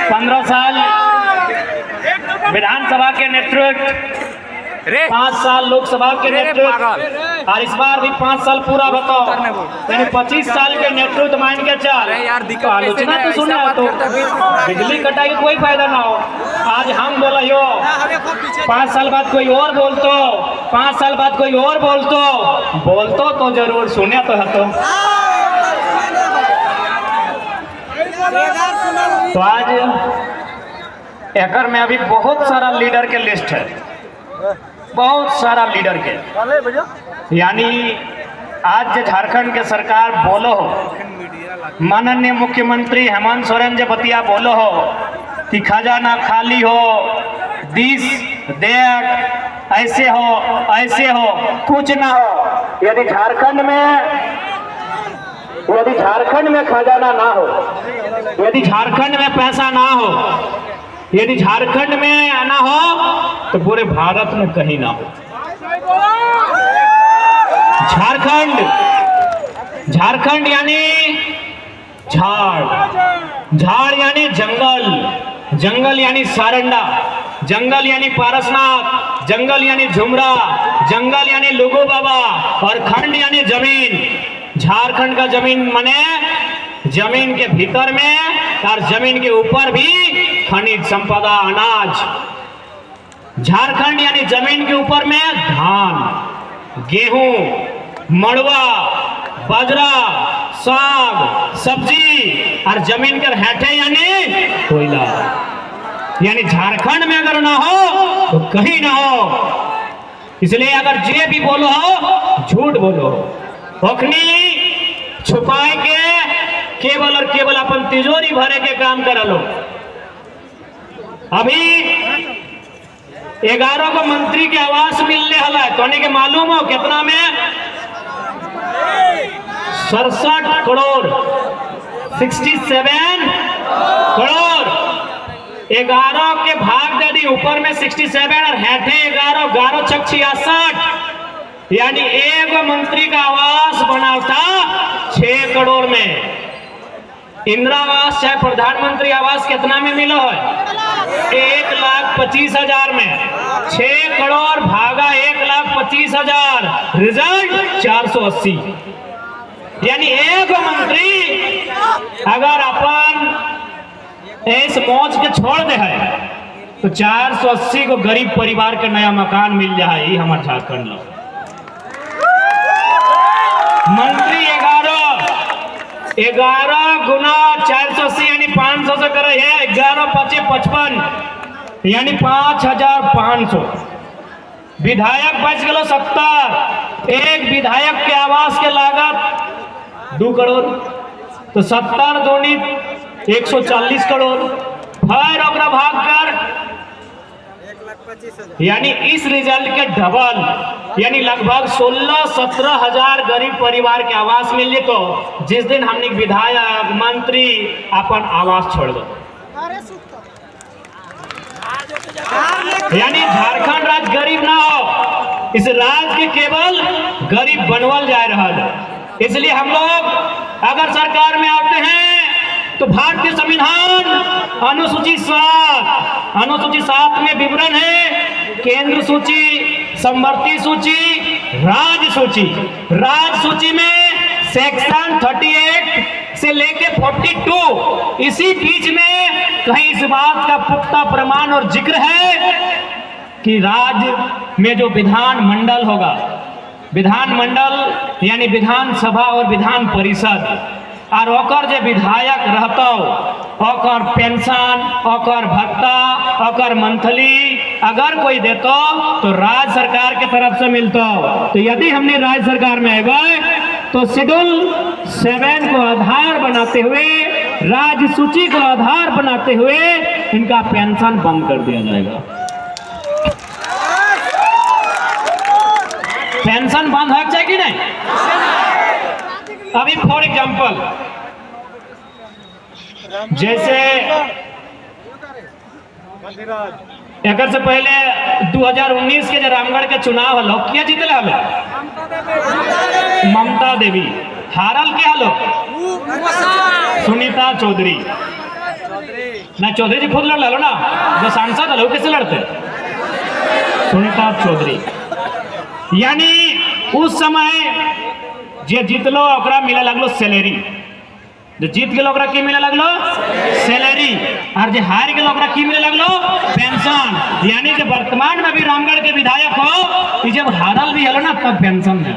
15 साल विधानसभा के नेतृत्व, 5 साल लोकसभा के नेतृत्व और इस बार भी 5 साल पूरा बताओ, यानी 25 साल के नेतृत्व मान के चल। तो आलोचना तो सुना तो बिजली कटाई का कोई फायदा ना हो। आज हम बोला यो 5 साल बाद कोई और बोलतो, 5 साल बाद कोई और बोलतो तो जरूर सुने तो है। तो आज एकड़ में अभी बहुत सारा लीडर के लिस्ट है, बहुत सारा लीडर के, यानी आज जो झारखंड के सरकार बोलो हो, माननीय मुख्यमंत्री हेमंत सोरेन जो बतिया बोलो हो कि खजाना खाली हो, दिस देख ऐसे हो कुछ ना हो। यदि झारखंड में खजाना ना हो, यदि झारखंड में पैसा ना हो, यदि झारखंड में आना हो तो पूरे भारत में कहीं ना हो। झारखंड यानी झाड़ यानी जंगल यानी सारंडा, जंगल यानी पारसनाथ, जंगल यानी झुमरा, जंगल यानी लुगू बाबा और खंड यानी जमीन। झारखंड का जमीन माने जमीन के भीतर में और जमीन के ऊपर भी खनिज संपदा, अनाज। झारखंड यानी जमीन के ऊपर में धान, गेहूं, मड़वा, बाजरा, साग, सब्जी और जमीन के हेठे यानी कोयला। यानी झारखंड में अगर ना हो तो कहीं ना हो। इसलिए अगर जे भी बोलो हो झूठ बोलो, ओखनी छुपाए के केवल और केवल अपन तिजोरी भरे के काम कर लो। अभी 11 को मंत्री के आवास मिलने वाला है, तो के मालूम हो कितना में? 67 करोड़, 67 करोड़। 11 के भाग दे दी, ऊपर में 67 और हेठे 11 छक 66, यानी एक मंत्री का आवास बनाता 6 करोड़ में। इंदिरा आवास चाहे प्रधानमंत्री आवास कितना में मिला है? 1,25,000 में। 6 करोड़ भागा 1,25,000, रिजल्ट 480। यानी एक मंत्री अगर अपन इस मौज के छोड़ दे है तो 480 को गरीब परिवार के नया मकान मिल जाए। हमारे झारखंड में मंत्री 11 गुना 480 यानी 500 से करे है। 11 5 55 यानी 5,500। विधायक बच गलो 70। एक विधायक के आवास के लागत 2 करोड़, तो 70 दूनी 140 करोड़। फिर ओकरा भाग कर यानी इस रिजल्ट के डबल, यानी लगभग 16-17 हजार गरीब परिवार के आवास मिले। तो जिस दिन हमने विधायक मंत्री अपन आवास छोड़ दो, यानी झारखंड राज्य गरीब ना हो, इस राज्य के केवल गरीब बनवल जा रहा है। इसलिए हम लोग अगर सरकार में आते हैं तो भारतीय संविधान अनुसूची 7 में विवरण है केंद्र सूची, समवर्ती सूची, राज्य सूची। राज्य सूची में सेक्शन 38 से लेके 42, इसी बीच में कहीं इस बात का पुख्ता प्रमाण और जिक्र है कि राज्य में जो विधान मंडल होगा, विधानमंडल यानी विधानसभा और विधान परिषद, और ओकर जो विधायक रहता ओकर पेंशन, ओकर भत्ता, ओकर मंथली अगर कोई देतो तो राज्य सरकार के तरफ से मिलता। तो यदि हमने राज्य सरकार में गए तो शेड्यूल 7 को आधार बनाते हुए, राज्य सूची को आधार बनाते हुए इनका पेंशन बंद कर दिया जाएगा। पेंशन बंद हो जाए कि नहीं? अभी फॉर एग्जाम्पल जैसे एक से पहले 2019 के जो रामगढ़ के चुनाव हलो, क्या जीतल हलो? ममता देवी। हारल के हलो? सुनीता चौधरी। ना चौधरी जी खुद लड़ लो ना, जो सांसद है कैसे लड़ते? सुनीता चौधरी। यानी उस समय जे जीतलो ओकरा मिले लगलो सैलरी, जो जीत गेलो ओकरा की मिले लगलो सैलरी, और जे हार गेलो ओकरा की मिले लगलो पेंशन। यानी कि वर्तमान में भी रामगढ़ के विधायक हो, जब हारल भी हलो ना तब पेंशन है,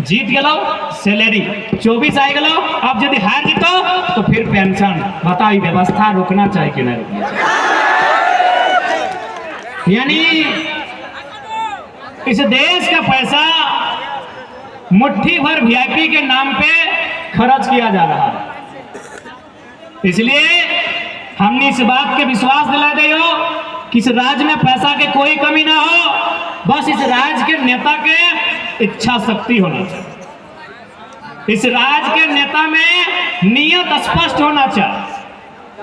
जीत गेलो सैलरी, 24 आ गेलो, अब यदि हार जीतो तो फिर पेंशन। बताओ ये व्यवस्था रोकना चाहिए कि नहीं रोकना चाहिए? यानी इस देश का पैसा मुट्ठी भर वीआईपी के नाम पे खर्च किया जा रहा है। इसलिए हमने इस बात के विश्वास दिला दे हो कि इस राज्य में पैसा के कोई कमी ना हो, बस इस राज्य के नेता के इच्छा शक्ति होना चाहिए, इस राज्य के नेता में नियत स्पष्ट होना चाहिए,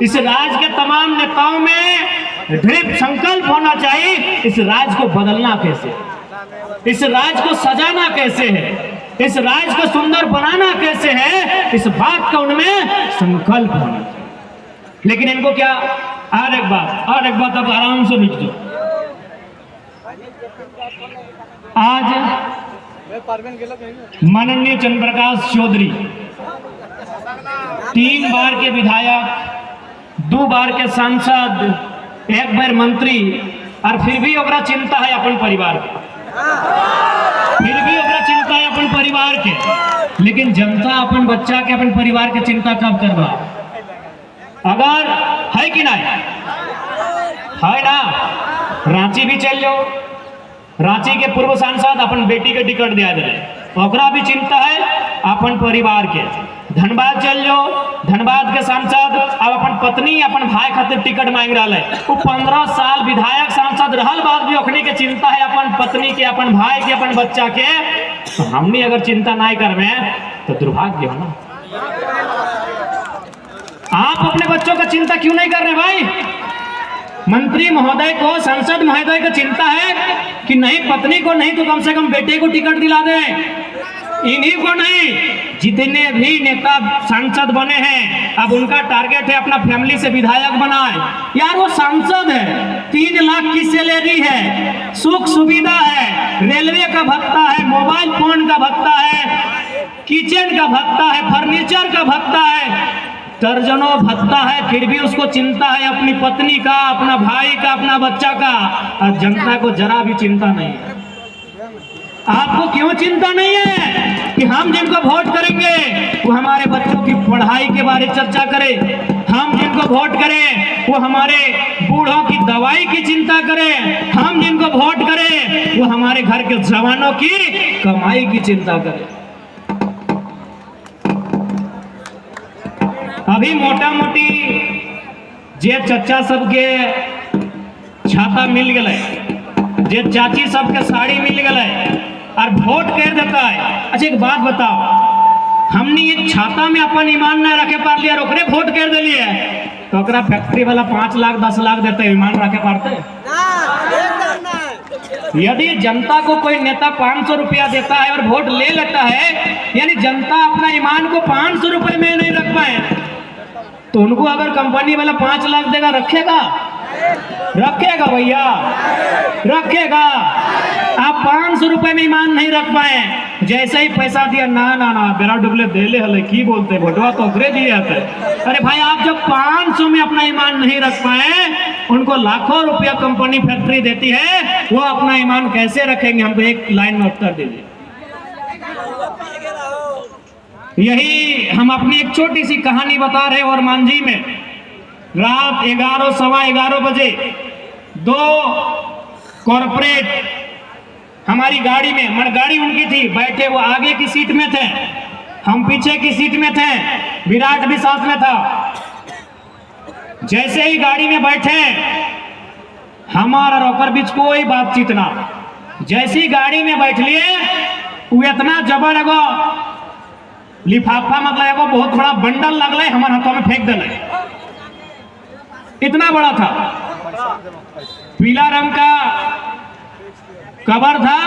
इस राज्य के तमाम नेताओं में दृढ़ संकल्प होना चाहिए। इस राज्य को बदलना कैसे, इस राज्य को सजाना कैसे है, इस राज्य को सुंदर बनाना कैसे है, इस बात का उनमें संकल्प होना चाहिए। लेकिन इनको क्या, और एक बात अब आराम से रुक जाओ। आज माननीय चंद्रप्रकाश चौधरी 3 बार के विधायक, 2 बार के सांसद, 1 बार मंत्री, और फिर भी ओकरा चिंता है अपन परिवार के, फिर भी ओकरा चिंता है अपन परिवार के। लेकिन जनता अपन बच्चा के, अपन परिवार के चिंता कब करवा? अगर है कि नहीं है ना, रांची भी चल जाओ, रांची के पूर्व सांसद अपन बेटी के टिकट दिया दे, ओकरा भी चिंता है अपन परिवार के। धनबाद चल जाओ, धनबाद के सांसद अब अपन पत्नी अपन भाई खातिर टिकट मांग रहा है, वो 15 साल विधायक सांसद रहल बाद भी ओखनी के चिंता है अपन पत्नी के, अपन भाई के, अपन बच्चा के। तो हमने अगर चिंता नहीं करवे तो दुर्भाग्य हो ना। आप अपने बच्चों का चिंता क्यों नहीं कर रहे भाई? मंत्री महोदय को, सांसद महोदय को चिंता है कि नहीं पत्नी को नहीं तो कम से कम बेटे को टिकट दिला दें, इन्हीं को नहीं, जितने भी नेता सांसद बने हैं अब उनका टारगेट है अपना फैमिली से विधायक बनाए। यार वो सांसद है, 3 लाख की सैलरी है, सुख सुविधा है, रेलवे का भत्ता है, मोबाइल फोन का भत्ता है, किचन का भत्ता है, फर्नीचर का भत्ता है, दर्जनों भत्ता है, फिर भी उसको चिंता है अपनी पत्नी का, अपना भाई का, अपना बच्चा का। और जनता को जरा भी चिंता नहीं है। आपको क्यों चिंता नहीं है कि हम जिनको वोट करेंगे वो हमारे बच्चों की पढ़ाई के बारे में चर्चा करें, हम जिनको वोट करें वो हमारे बूढ़ों की दवाई की चिंता करें, हम जिनको वोट करें वो हमारे घर के जवानों की कमाई की चिंता करें। अभी मोटा मोटी जे चचा सबके छाता मिल गए, जे चाची सबके साड़ी मिल गए और वोट कर देता है। अच्छा एक बात बताओ, हमने एक छाता में अपन ईमान न रखे पार लिया, ओकरे वोट कर दिलिए तो ओकरा फैक्ट्री वाला 5 लाख 10 लाख देते, ईमान रखे पारते? यदि जनता को कोई नेता 500 रुपया देता है और वोट ले लेता है, यानी जनता अपना ईमान को 500 रुपए में नहीं रख पाए, तो उनको अगर कंपनी वाला 5 लाख देगा, रखेगा? रखेगा भैया, रखेगा? आप 500 रुपए में ईमान नहीं रख पाए, जैसे ही पैसा दिया ना ना ना बेरा डुबले देले हले की बोलते, भोटवा तो ओकरे दिए थे। अरे भाई आप जब 500 में अपना ईमान नहीं रख पाए, उनको लाखों रुपया कंपनी फैक्ट्री देती है, वो अपना ईमान कैसे रखेंगे? हमको एक लाइन में उत्तर दीजिए। यही हम अपनी एक छोटी सी कहानी बता रहे और मांझी में रात 11 सवा 11 बजे 2 कॉर्पोरेट हमारी गाड़ी में, गाड़ी उनकी थी, बैठे वो आगे की सीट में थे, हम पीछे की सीट में थे, विराट भी साथ में था। जैसे ही गाड़ी में बैठे हमारा रोकर बीच कोई बातचीत ना, जैसे ही गाड़ी में बैठ लिए वो इतना जबर एगो लिफाफा, मतलब एगो बहुत बड़ा बंडल लगल हमारे हाथों में फेंक दिले, इतना बड़ा था, पीला रंग का कवर था,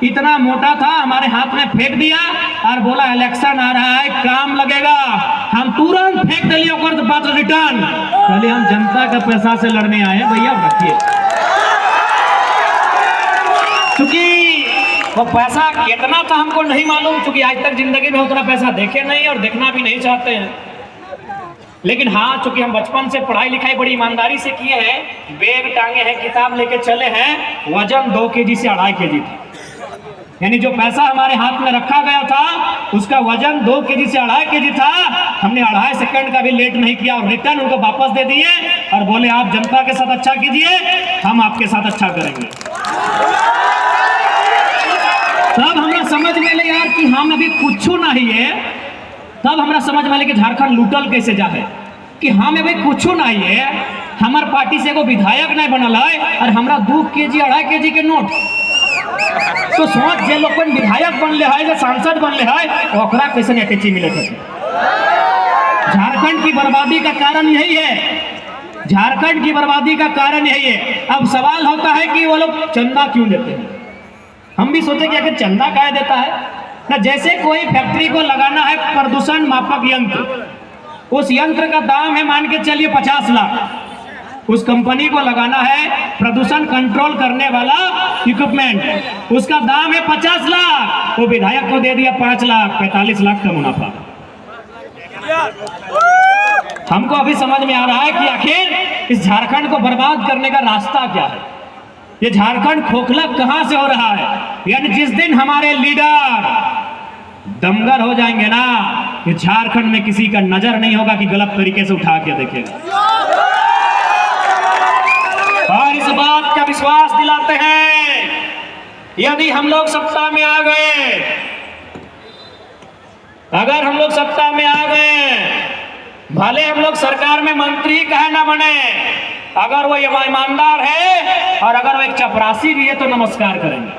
इतना मोटा था, हमारे हाथ में फेंक दिया और बोला इलेक्शन आ रहा है, काम लगेगा। हम तुरंत फेंक दिए और बात रिटर्न, पहले हम जनता का पैसा से लड़ने आए हैं भैया, रखिए। क्योंकि वो पैसा कितना था हमको नहीं मालूम, क्योंकि आज तक जिंदगी में उतना पैसा देखे नहीं और देखना भी नहीं चाहते हैं। लेकिन हाँ, चूंकि हम बचपन से पढ़ाई लिखाई बड़ी ईमानदारी से किए हैं, बैग टांगे हैं, किताब लेके चले हैं, वजन 2 केजी से 2.5 केजी था। यानी जो पैसा हमारे हाथ में रखा गया था उसका वजन 2 केजी से 2.5 केजी था। हमने 2.5 सेकंड का भी लेट नहीं किया और रिटर्न उनको वापस दे दिए और बोले आप जनता के साथ अच्छा कीजिए, हम आपके साथ अच्छा करेंगे। तब हमरा समझ में ले यार कि हम अभी कुछ नहीं है, तब हमरा समझ में ले कि झारखंड लूटल कैसे जाए, कि हम अभी कुछ नहीं है, हमार पार्टी से एगो विधायक नहीं बनल है और हमरा 2 केजी 2.5 केजी के नोट। तो सोच जे लोग विधायक बनले है या सांसद बनले है ओकरा कैसे अटैची मिले थे। झारखंड की बर्बादी का कारण यही है, झारखंड की बर्बादी का कारण यही है। अब सवाल होता है कि वो लोग चंदा क्यों देते हैं। हम भी सोचे कि आखिर चंदा क्या देता है ना। जैसे कोई फैक्ट्री को लगाना है प्रदूषण मापक यंत्र, उस यंत्र का दाम है मान के चलिए 50 लाख। उस कंपनी को लगाना है प्रदूषण कंट्रोल करने वाला इक्विपमेंट, उसका दाम है 50 लाख। वो विधायक को दे दिया 5 लाख, 45 लाख का मुनाफा। हमको अभी समझ में आ रहा है कि आखिर इस झारखंड को बर्बाद करने का रास्ता क्या है। ये झारखंड खोखला कहां से हो रहा है। यानी जिस दिन हमारे लीडर दमगर हो जाएंगे ना, ये झारखंड में किसी का नजर नहीं होगा कि गलत तरीके से उठा के देखेगा। और इस बात का विश्वास दिलाते हैं, यदि हम लोग सत्ता में आ गए, अगर हम लोग सत्ता में आ गए, भले हम लोग सरकार में मंत्री कहे ना बने, अगर वो ईमानदार है और अगर वो एक चपरासी भी है तो नमस्कार करेंगे।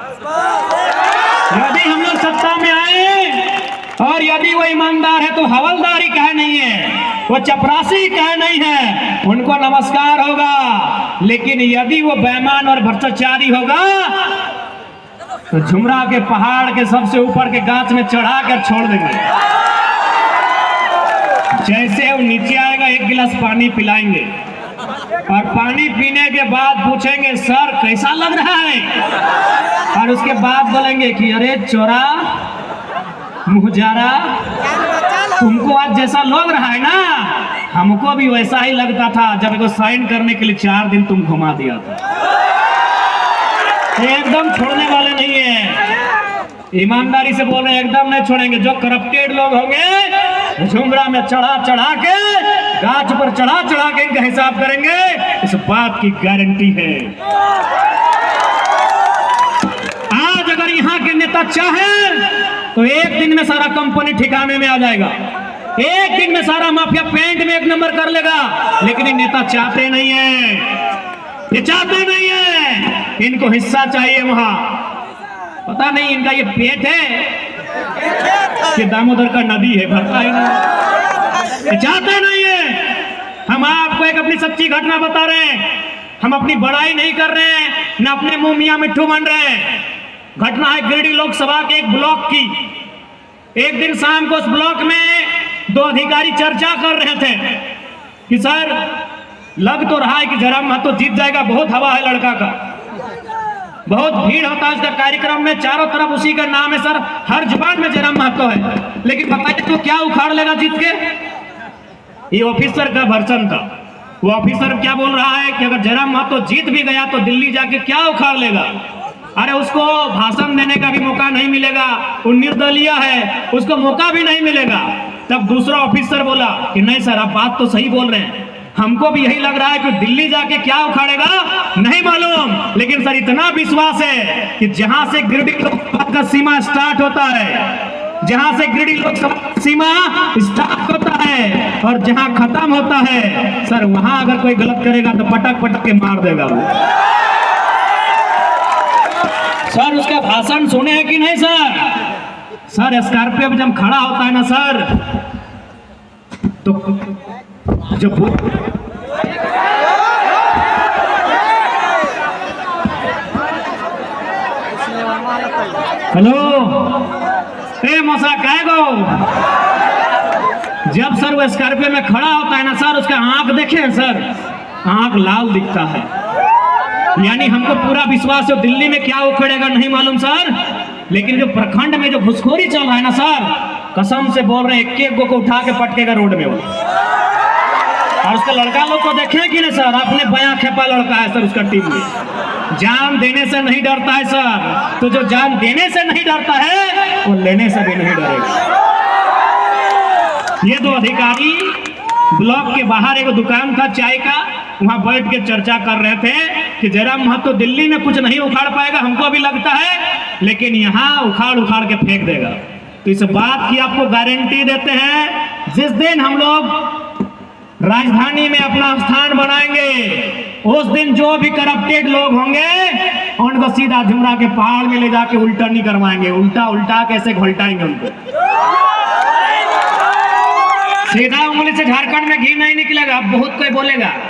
यदि हम लोग सत्ता में आए और यदि वो ईमानदार है तो हवलदारी कहे नहीं है, वो चपरासी कहे नहीं है, उनको नमस्कार होगा। लेकिन यदि वो बेईमान और भ्रष्टाचारी होगा तो झुमरा के पहाड़ के सबसे ऊपर के गाछ में चढ़ा कर छोड़ देंगे। जैसे वो नीचे आएगा 1 गिलास पानी पिलाएंगे और पानी पीने के बाद पूछेंगे सर कैसा लग रहा है, और उसके बाद बोलेंगे कि अरे चोरा मुहजारा, तुमको आज जैसा लग रहा है ना, हमको भी वैसा ही लगता था जब इसको साइन करने के लिए 4 दिन तुम घुमा दिया था। एकदम छोड़ने वाले नहीं है, ईमानदारी से बोल रहे हैं, एकदम नहीं छोड़ेंगे। जो करप्टेड लोग होंगे झुमरा में चढ़ा चढ़ा के, गाछ पर चढ़ा चढ़ा के इनका हिसाब करेंगे, इस बात की गारंटी है। आज अगर यहाँ के नेता चाहें तो एक दिन में सारा कंपनी ठिकाने में आ जाएगा, एक दिन में सारा माफिया पेंट में 1 नंबर कर लेगा। लेकिन ये नेता चाहते नहीं है, ये चाहते नहीं है, इनको हिस्सा चाहिए वहां। पता नहीं इनका ये पेट है कि दामोदर का नदी है, भरता है ना, ये चाहते नहीं है। हम आपको एक अपनी सच्ची घटना बता रहे हैं, हम अपनी बड़ाई नहीं कर रहे हैं, न अपने मुंह मियां मिट्ठू बन रहे हैं। घटना है गिरिडीह लोकसभा के एक ब्लॉक की। एक दिन शाम को उस ब्लॉक में 2 अधिकारी चर्चा कर रहे थे कि सर लग तो रहा है कि जयराम महतो जीत जाएगा, बहुत हवा है लड़का का, बहुत भीड़ होता है उसका कार्यक्रम में, चारों तरफ उसी का नाम है सर, हर जुबान में जयराम महतो है। लेकिन बताइए तो क्या उखाड़ लेगा जीत के। ये ऑफिसर का वर्चन था। वो ऑफिसर क्या बोल रहा है कि अगर जयराम महतो जीत भी गया तो दिल्ली जाके क्या उखाड़ लेगा। अरे उसको भाषण देने का भी मौका नहीं मिलेगा, वो निर्दलीय है, उसको मौका भी नहीं मिलेगा। तब दूसरा ऑफिसर बोला कि नहीं सर आप बात तो सही बोल रहे हैं, हमको भी यही लग रहा है कि दिल्ली जाके क्या उखाड़ेगा नहीं मालूम, लेकिन सर इतना विश्वास है कि जहां से गिरिडीह लोकसभा का सीमा स्टार्ट होता है, जहां से गिरिडीह लोकसभा सीमा स्टार्ट होता है और जहां खत्म होता है सर, वहां अगर कोई गलत करेगा तो पटक पटक के मार देगा वो। सर उसका भाषण सुने हैं कि नहीं सर? सर स्कॉर्पियो में जब खड़ा होता है ना सर, तो जब हेलो ए मौसा कह गो, जब सर वो स्कॉर्पियो में खड़ा होता है ना सर, सर उसका आंख देखे हैं सर, आंख लाल दिखता है। यानी हमको पूरा विश्वास है दिल्ली में क्या उखड़ेगा नहीं मालूम सर, लेकिन जो प्रखंड में जो घुसखोरी चल रहा है ना सर, कसम से बोल रहे हैं एक को उठा के पटकेगा रोड में वो। और उसके लड़का लोग को देखे कि नहीं सर, अपने बया खेपा लड़का है सर उसका टीम में, जान देने से नहीं डरता है सर। तो जो जान देने से नहीं डरता है वो लेने से भी नहीं डरेगा। ये दो अधिकारी ब्लॉक के बाहर एक दुकान था चाय का, वहां बैठ के चर्चा कर रहे थे कि जयराम महतो तो दिल्ली में कुछ नहीं उखाड़ पाएगा, हमको भी लगता है, लेकिन यहाँ उखाड़ उखाड़ के फेंक देगा। तो इस बात की आपको गारंटी देते हैं, जिस दिन हम लोग राजधानी में अपना स्थान बनाएंगे उस दिन जो भी करप्टेड लोग होंगे उनको सीधा जुमरा के पहाड़ में ले जाके उल्टा नहीं करवाएंगे, उल्टा उल्टा कैसे घोलटाएंगे उनको। सीधा उंगली से झारखंड में घी नहीं निकलेगा, बहुत कोई बोलेगा